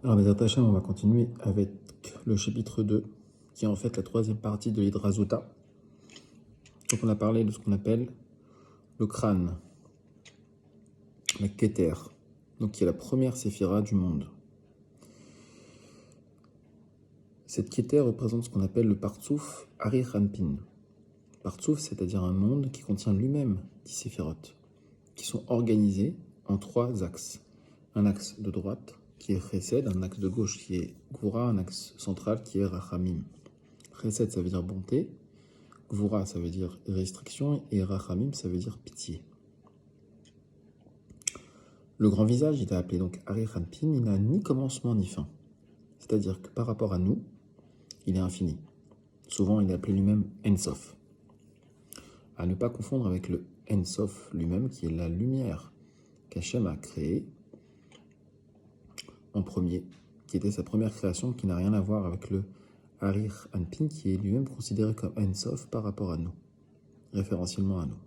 Alors, Bezrat Hashem, on va continuer avec le chapitre 2, qui est en fait la troisième partie de l'Hidrazuta. Donc, on a parlé de ce qu'on appelle le crâne, la Keter, donc qui est la première séphira du monde. Cette Keter représente ce qu'on appelle le Partsouf Ari Hanpin. Partsouf, c'est-à-dire un monde qui contient lui-même 10 séphirotes, qui sont organisés en 3 axes. Un axe de droite, qui est Chesed, un axe de gauche qui est Goura, un axe central qui est Rachamim. Chesed, ça veut dire bonté, Gvura, ça veut dire restriction, et Rachamim, ça veut dire pitié. Le grand visage, il est appelé donc Ari Hanpin, il n'a ni commencement ni fin. C'est-à-dire que par rapport à nous, il est infini. Souvent, il est appelé lui-même Ensof. À ne pas confondre avec le Ensof lui-même, qui est la lumière qu'Hachem a créée en premier, qui était sa première création, qui n'a rien à voir avec le Ari Hanpin, qui est lui-même considéré comme Ensof par rapport à nous, référentiellement à nous.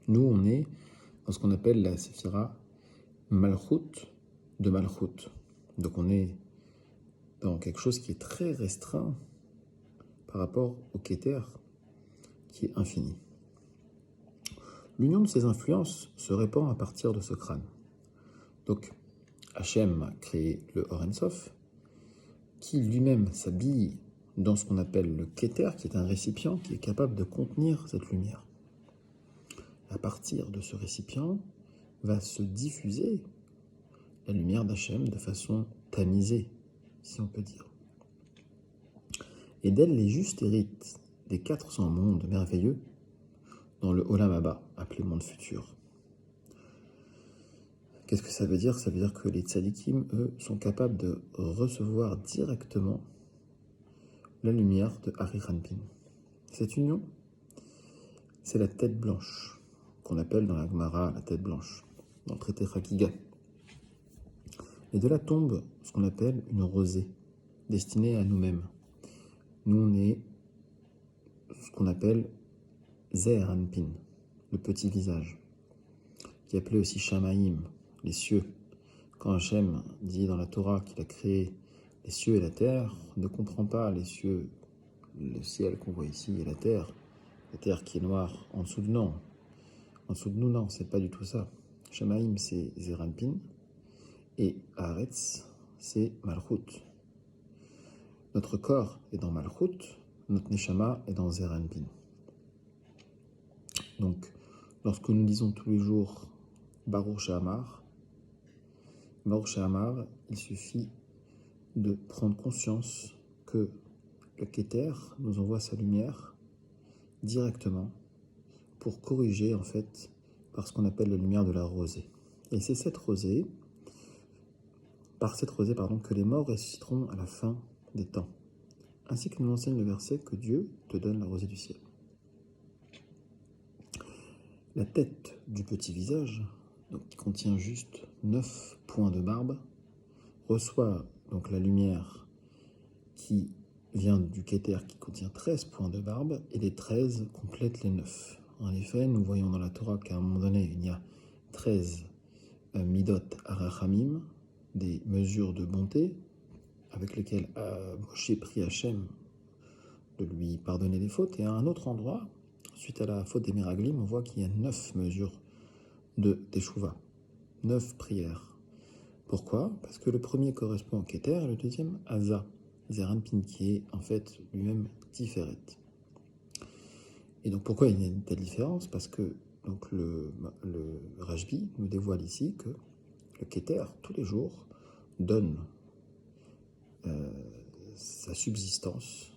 Nous, on est dans ce qu'on appelle la séphira Malchut de Malchut. Donc on est dans quelque chose qui est très restreint par rapport au Keter, qui est infini. L'union de ces influences se répand à partir de ce crâne. Donc Hachem a créé le Or Ensof, qui lui-même s'habille dans ce qu'on appelle le Keter, qui est un récipient qui est capable de contenir cette lumière. À partir de ce récipient va se diffuser la lumière d'Hachem de façon tamisée, si on peut dire. Et d'elle, les justes héritent des 400 mondes merveilleux dans le Olam Haba, appelé monde futur. Qu'est-ce que ça veut dire? Ça veut dire que les tzadikim, eux, sont capables de recevoir directement la lumière de Ari Hanpin. Cette union, c'est la tête blanche, qu'on appelle dans la Gemara la tête blanche, dans le traité Chakiga. Et de là tombe ce qu'on appelle une rosée, destinée à nous-mêmes. Nous, on est ce qu'on appelle Zeher Hanpin, le petit visage, qui est appelé aussi Shamaïm, les cieux. Quand Hachem dit dans la Torah qu'il a créé les cieux et la terre, on ne comprend pas les cieux, le ciel qu'on voit ici et la terre qui est noire en dessous de nous. En dessous de nous, non, c'est pas du tout ça. Shamaïm, c'est Zeher Hanpin, et Haaretz, c'est Malchut. Notre corps est dans Malchut, notre Neshama est dans Zeher Hanpin. Donc, lorsque nous disons tous les jours Baruch She'amar, il suffit de prendre conscience que le Keter nous envoie sa lumière directement pour corriger en fait par ce qu'on appelle la lumière de la rosée. Et c'est par cette rosée que les morts ressusciteront à la fin des temps. Ainsi que nous enseigne le verset que Dieu te donne la rosée du ciel. La tête du petit visage, donc qui contient juste 9 points de barbe, reçoit donc la lumière qui vient du Keter qui contient 13 points de barbe, et les 13 complètent les 9. En effet, nous voyons dans la Torah qu'à un moment donné, il y a 13 midot arachamim, des mesures de bonté, avec lesquelles Moshe prie Hachem de lui pardonner les fautes, et à un autre endroit, suite à la faute des Meraglim, on voit qu'il y a 9 mesures de Teshuvah, 9 prières. Pourquoi? Parce que le premier correspond au Keter et le deuxième à Zeher Hanpin, qui est en fait lui-même Tiferet. Et donc pourquoi il y a une telle différence? Parce que donc le Rashbi nous dévoile ici que le Keter, tous les jours, donne sa subsistance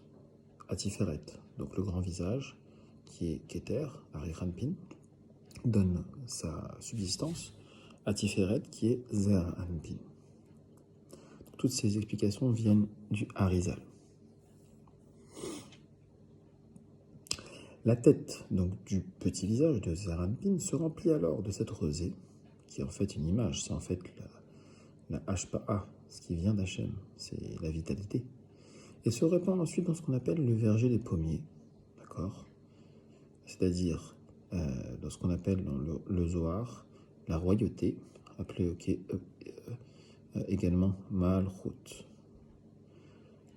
à Tiferet. Donc le grand visage, qui est Keter, Ari Hanpin, donne sa subsistance à Tiferet, qui est Zeher Hanpin. Toutes ces explications viennent du Harizal. La tête donc du petit visage de Zeher Hanpin se remplit alors de cette rosée, qui est en fait une image, c'est en fait la Hashpa'a, ce qui vient d'Hachem, c'est la vitalité, et se répand ensuite dans ce qu'on appelle le verger des pommiers, d'accord? C'est-à-dire dans ce qu'on appelle dans le Zohar la royauté, appelée également Malchut.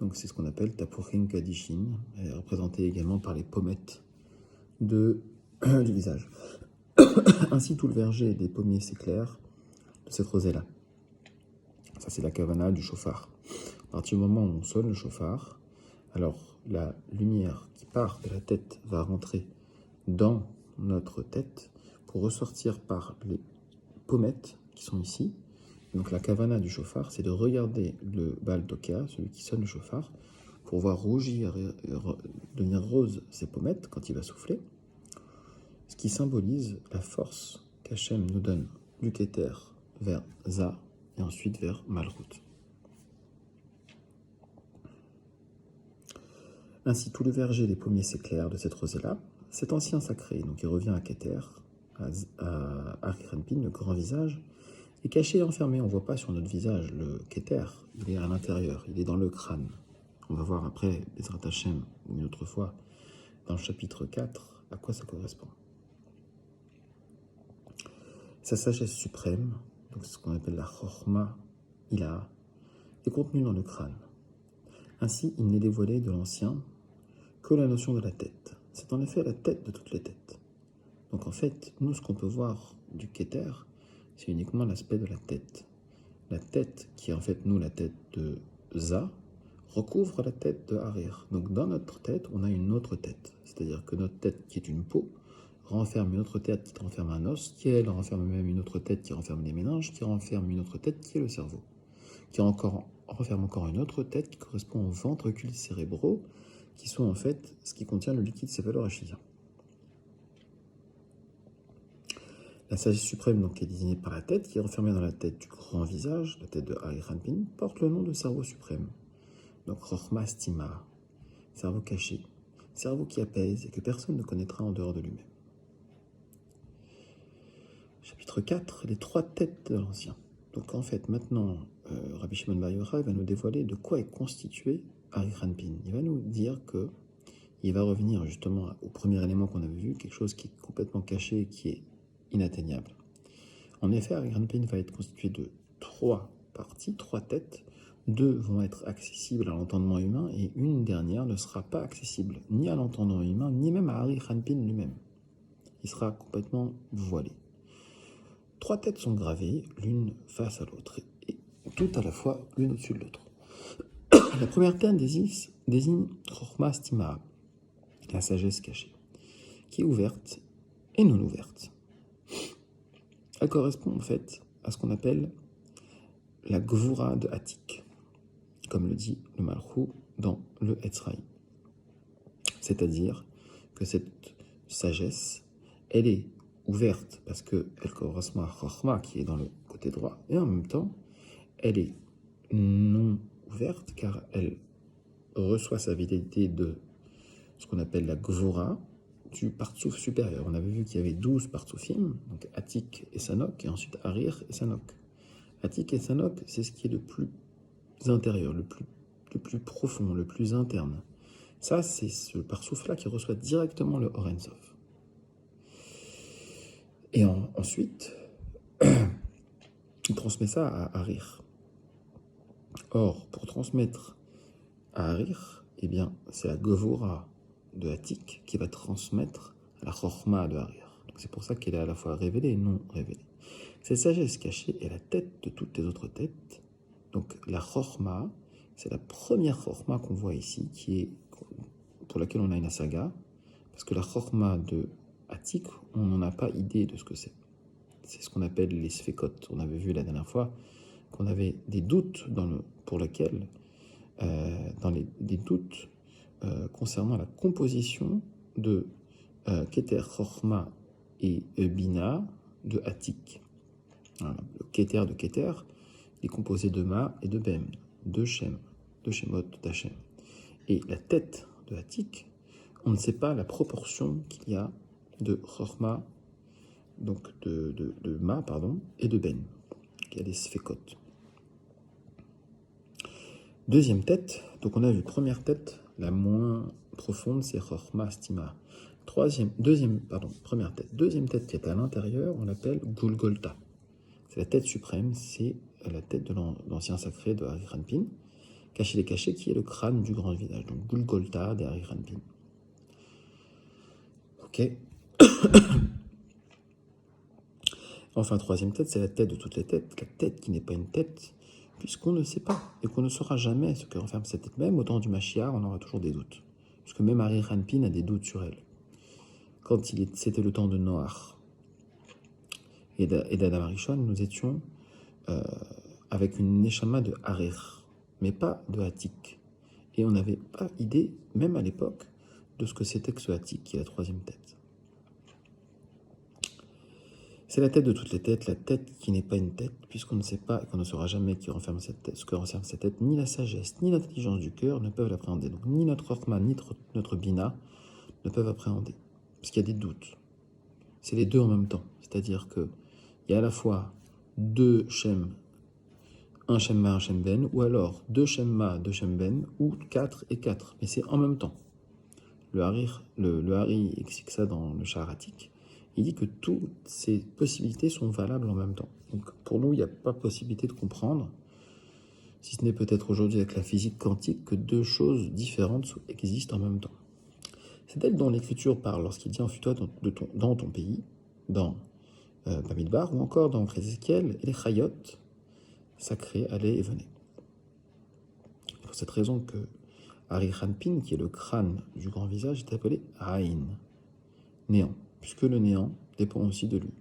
Donc c'est ce qu'on appelle Tapurin Kadishin, représenté également par les pommettes du visage. Ainsi, tout le verger des pommiers s'éclaire de cette rosée-là. Ça, c'est la kavana du chauffard. À partir du moment où on sonne le chauffard, alors la lumière qui part de la tête va rentrer dans notre tête pour ressortir par les pommettes qui sont ici. Donc la kavana du chauffard, c'est de regarder le Baal Toka, celui qui sonne le chauffard, pour voir rougir et devenir rose ses pommettes quand il va souffler, ce qui symbolise la force qu'Hachem nous donne du Keter vers Za et ensuite vers Malchut. Ainsi, tout le verger des pommiers s'éclaire de cette rosée-là. Cet ancien sacré, donc il revient à Keter, à Ariranpin, le grand visage, est caché et enfermé. On ne voit pas sur notre visage le Keter, il est à l'intérieur, il est dans le crâne. On va voir après, Bezrat Hashem, ou une autre fois, dans le chapitre 4, à quoi ça correspond. Sa sagesse suprême, donc ce qu'on appelle la Chorma Ilaha, est contenue dans le crâne. Ainsi, il n'est dévoilé de l'ancien que la notion de la tête. C'est en effet la tête de toutes les têtes. Donc en fait, nous, ce qu'on peut voir du Keter, c'est uniquement l'aspect de la tête. La tête, qui est en fait, nous, la tête de Za, recouvre la tête de Harir. Donc dans notre tête, on a une autre tête. C'est-à-dire que notre tête, qui est une peau, renferme une autre tête qui renferme un os, qui elle renferme même une autre tête qui renferme les méninges, qui renferme une autre tête qui est le cerveau, qui renferme encore une autre tête qui correspond aux ventricules cérébraux, qui sont en fait ce qui contient le liquide céphalorachidien. La sagesse suprême, donc, qui est désignée par la tête, qui est renfermée dans la tête du grand visage, la tête de Ariranpin, porte le nom de cerveau suprême. Donc, Chochma Stima, cerveau caché, cerveau qui apaise et que personne ne connaîtra en dehors de lui-même. Chapitre 4, les trois têtes de l'ancien. Donc, en fait, maintenant, Rabbi Shimon Bar Yochai va nous dévoiler de quoi est constitué Ariranpin. Il va nous dire que il va revenir justement au premier élément qu'on avait vu, quelque chose qui est complètement caché et qui est inatteignable. En effet, Ariranpin va être constitué de trois parties, trois têtes. Deux vont être accessibles à l'entendement humain et une dernière ne sera pas accessible ni à l'entendement humain, ni même à Ariranpin lui-même. Il sera complètement voilé. Trois têtes sont gravées, l'une face à l'autre, et toutes à la fois, l'une au-dessus de l'autre. La première tête désigne Chochma Stima, la sagesse cachée, qui est ouverte et non ouverte. Elle correspond en fait à ce qu'on appelle la Gvura de Atik, comme le dit le Malchut dans le Etzraï. C'est-à-dire que cette sagesse, elle est ouverte parce qu'elle correspond à Chochma qui est dans le côté droit, et en même temps, elle est non ouverte car elle reçoit sa vitalité de ce qu'on appelle la Gvura du Partsouf supérieur. On avait vu qu'il y avait 12 Partsoufim, donc Atik et Sanok, et ensuite Harir et Sanok. Atik et Sanok, c'est ce qui est le plus intérieur, le plus profond, le plus interne. Ça, c'est ce Partsouf-là qui reçoit directement le Or Ein Sof. Et ensuite, il transmet ça à Harir. Or, pour transmettre à Harir, eh bien, c'est la Gevura de Atik qui va transmettre la Chochma de Harir. Donc c'est pour ça qu'elle est à la fois révélée et non révélée. Cette sagesse cachée est la tête de toutes les autres têtes. Donc la Chochma, c'est la première Chochma qu'on voit ici, pour laquelle on a une saga, parce que la Chochma de Atik, on n'en a pas idée de ce que c'est. C'est ce qu'on appelle les Sfekot. On avait vu la dernière fois qu'on avait des doutes pour lesquels des doutes concernant la composition de Keter, Chochma et Bina de Atik. Voilà. Le Keter de Keter est composé de Ma et de Bem, de Shem, de Shemot, d'Hachem. Et la tête de Atik, on ne sait pas la proportion qu'il y a de Chochma, donc de Ma, et de Ben, qui a des Sfekot. Deuxième tête, donc on a vu première tête, la moins profonde, c'est Chochma Stima. Première tête. Deuxième tête qui est à l'intérieur, on l'appelle Golgolta. C'est la tête suprême, c'est la tête de l'ancien sacré de Ari Ranpin, caché les cachés, qui est le crâne du grand visage, donc Gulgolta de Ari Ranpin. Ok. Enfin, troisième tête, c'est la tête de toutes les têtes, la tête qui n'est pas une tête, puisqu'on ne sait pas et qu'on ne saura jamais ce que renferme cette tête. Même au temps du Mashiach, on aura toujours des doutes, puisque même Ari Ranpin a des doutes sur elle. Quand c'était le temps de Noach et d'Adam Arishon, nous étions avec une neshama de Harir, mais pas de Hatik. Et on n'avait pas idée, même à l'époque, de ce que c'était que ce Hatik, qui est la troisième tête. C'est la tête de toutes les têtes, la tête qui n'est pas une tête, puisqu'on ne sait pas et qu'on ne saura jamais qui renferme cette tête, ce que renferme cette tête. Ni la sagesse, ni l'intelligence du cœur ne peuvent l'appréhender. Donc ni notre Chorma, ni notre Bina ne peuvent appréhender, parce qu'il y a des doutes. C'est les deux en même temps. C'est-à-dire qu'il y a à la fois deux Shem, un Shem Ma, un Shem Ben, ou alors deux Shem Ma, deux Shem Ben, ou 4 et 4. Mais c'est en même temps. Le Hari explique ça dans le Shaharatik. Il dit que toutes ces possibilités sont valables en même temps. Donc pour nous, il n'y a pas possibilité de comprendre, si ce n'est peut-être aujourd'hui avec la physique quantique, que deux choses différentes existent en même temps. C'est elle dont l'Écriture parle lorsqu'il dit « Enfuis-toi dans ton pays », dans Bamidbar, ou encore dans Ézéchiel, et les Chayot sacrés allaient et venaient. C'est pour cette raison que Ari Ranpin, qui est le crâne du grand visage, est appelé Aïn, néant, puisque le néant dépend aussi de lui.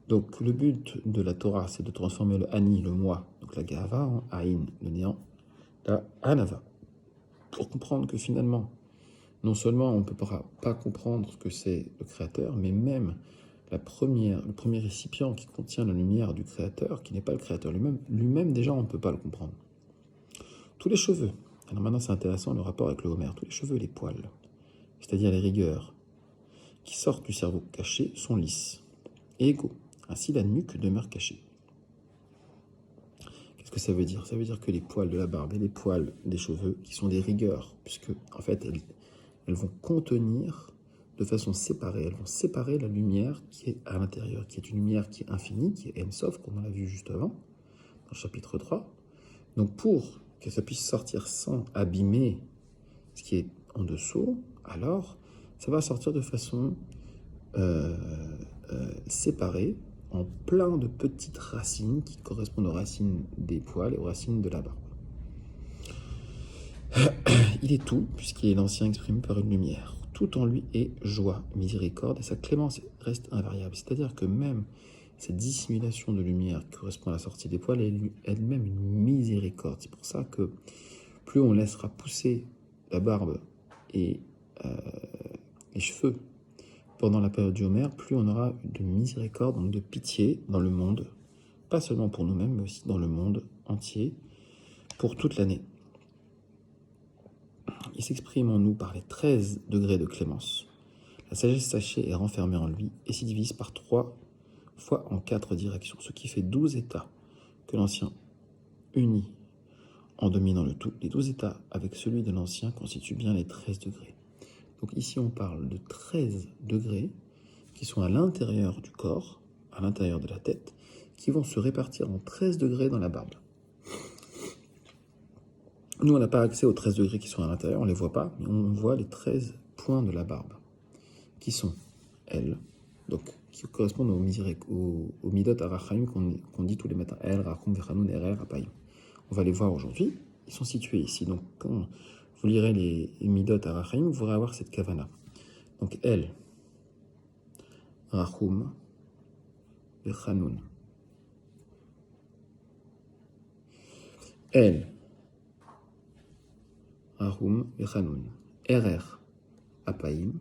Donc le but de la Torah, c'est de transformer le Ani, le moi, donc la Gahava, en Aïn, le néant, la Anava, pour comprendre que finalement, non seulement on ne peut pas comprendre ce que c'est le Créateur, mais même le premier récipient qui contient la lumière du Créateur, qui n'est pas le Créateur lui-même déjà on ne peut pas le comprendre. Tous les cheveux, alors maintenant c'est intéressant le rapport avec le Homer, tous les cheveux et les poils, c'est-à-dire les rigueurs, qui sortent du cerveau caché, sont lisses et égaux. Ainsi la nuque demeure cachée. Qu'est-ce que ça veut dire? Ça veut dire que les poils de la barbe et les poils des cheveux, qui sont des rigueurs, puisque en fait elles vont contenir de façon séparée, elles vont séparer la lumière qui est à l'intérieur, qui est une lumière qui est infinie, qui est Ensof, comme on l'a vu juste avant, dans le chapitre 3. Donc pour que ça puisse sortir sans abîmer ce qui est en dessous, alors ça va sortir de façon séparée, en plein de petites racines qui correspondent aux racines des poils et aux racines de la barbe. Il est tout, puisqu'il est l'ancien exprimé par une lumière. Tout en lui est joie, miséricorde, et sa clémence reste invariable. C'est-à-dire que même cette dissimulation de lumière qui correspond à la sortie des poils est elle-même une miséricorde. C'est pour ça que plus on laissera pousser la barbe et les cheveux pendant la période du Homer, plus on aura de miséricorde, donc de pitié dans le monde, pas seulement pour nous-mêmes, mais aussi dans le monde entier, pour toute l'année. Il s'exprime en nous par les 13 degrés de clémence. La sagesse sachée est renfermée en lui et s'y divise par 3 fois en 4 directions, ce qui fait 12 états que l'ancien unit en dominant le tout. Les 12 états avec celui de l'ancien constituent bien les 13 degrés. Donc ici on parle de 13 degrés qui sont à l'intérieur du corps, à l'intérieur de la tête, qui vont se répartir en 13 degrés dans la barbe. Nous, on n'a pas accès aux 13 degrés qui sont à l'intérieur, on ne les voit pas, mais on voit les 13 points de la barbe, qui sont elles, donc qui correspondent aux midot arachaim qu'on dit tous les matins, El, Rachum, Vechanun, Erer, Apayim. On va les voir aujourd'hui, ils sont situés ici. Donc quand vous lirez les midot arachaim, vous pourrez avoir cette kavana. Donc El, Rachum, Vechanun. El, Rachum, Vechanun. Erer, Apayim.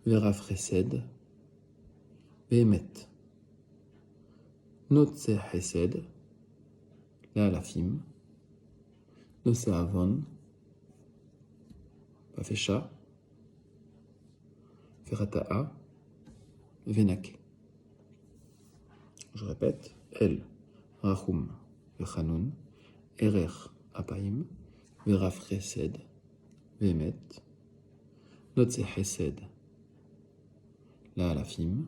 Veraf Chesed, Behemet. Notse Chesed, La'alafim. Notse Avon, Bafesha, Ferata'a, Venak. Je répète, El, Rachum, Vechanun, Erer, Apayim, Veraf Chesed, Behemet. Notse Chesed, La'alafim,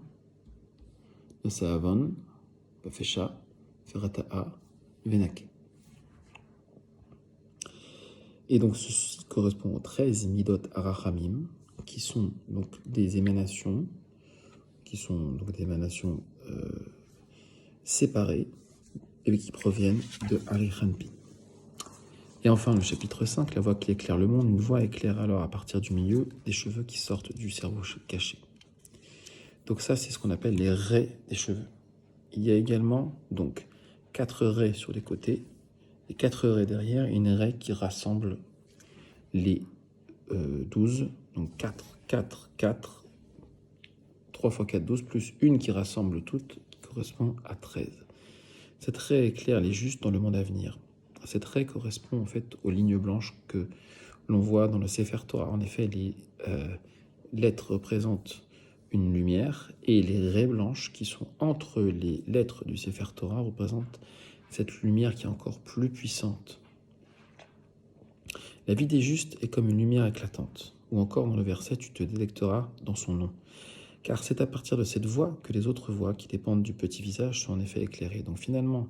Notse Avon, Bafesha, Ferata'a, Venake. Et donc ceci correspond aux 13 Midot Arachamim, qui sont donc des émanations, séparées et qui proviennent de Arichanpin. Et enfin, le chapitre 5, la voix qui éclaire le monde, une voix éclaire alors à partir du milieu des cheveux qui sortent du cerveau caché. Donc ça, c'est ce qu'on appelle les raies des cheveux. Il y a également donc 4 raies sur les côtés et 4 raies derrière, une raie qui rassemble les 12, donc 4, 4, 4, 3 x 4, 12, plus une qui rassemble toutes, qui correspond à 13. Cette raie éclaire les justes dans le monde à venir. Cette raie correspond en fait aux lignes blanches que l'on voit dans le Sefer Torah. En effet, les lettres représentent une lumière et les raies blanches qui sont entre les lettres du Sefer Torah représentent cette lumière qui est encore plus puissante. La vie des justes est comme une lumière éclatante, ou encore dans le verset, tu te délecteras dans son nom. Car c'est à partir de cette voix que les autres voix qui dépendent du petit visage sont en effet éclairées. Donc finalement,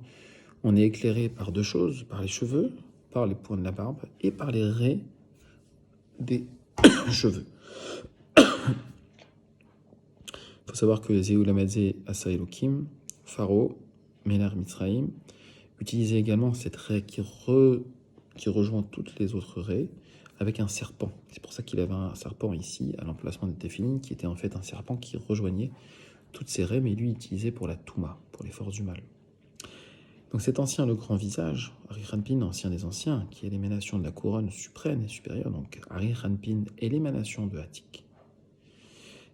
on est éclairé par deux choses, par les cheveux, par les points de la barbe, et par les raies des cheveux. Il faut savoir que Zéoulamadze Asa Elohim, Pharaon, Ménar Mitzraïm, utilisait également cette raie qui rejoint toutes les autres raies avec un serpent. C'est pour ça qu'il avait un serpent ici, à l'emplacement de Téphiline, qui était en fait un serpent qui rejoignait toutes ces raies, mais lui utilisé pour la Touma, pour les forces du mal. Donc cet ancien, le grand visage, Arichanpin, ancien des anciens, qui est l'émanation de la couronne suprême et supérieure, donc Arichanpin est l'émanation de Hatik,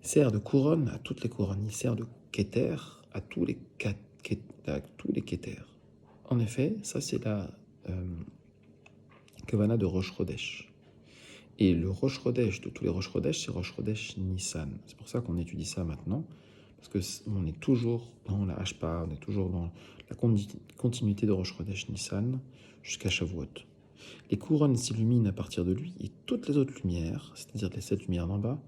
sert de couronne à toutes les couronnes, il sert de Keter à tous les Keter. En effet, ça c'est la Kavana de Rosh Chodesh. Et le Rosh Chodesh de tous les Rosh Chodesh, c'est Rosh Chodesh Nissan. C'est pour ça qu'on étudie ça maintenant, parce qu'on est toujours dans la Hashpa, on est toujours dans la continuité de Rosh Chodesh Nissan jusqu'à Shavuot. Les couronnes s'illuminent à partir de lui, et toutes les autres lumières, c'est-à-dire les 7 lumières d'en bas,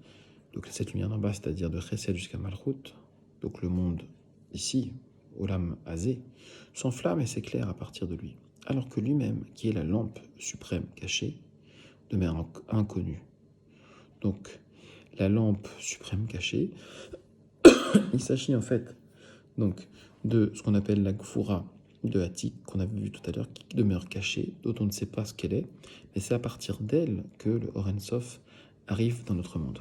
donc les 7 lumières d'en bas, c'est-à-dire de Chesed jusqu'à Malchut, donc le monde ici, Olam Hazé, s'enflamme et s'éclaire à partir de lui, alors que lui-même, qui est la lampe suprême cachée, demeure inconnu. Donc, la lampe suprême cachée, il s'agit en fait donc, de ce qu'on appelle la Gfoura de Hatik, qu'on avait vu tout à l'heure, qui demeure cachée, dont on ne sait pas ce qu'elle est, mais c'est à partir d'elle que le Or Sof arrive dans notre monde.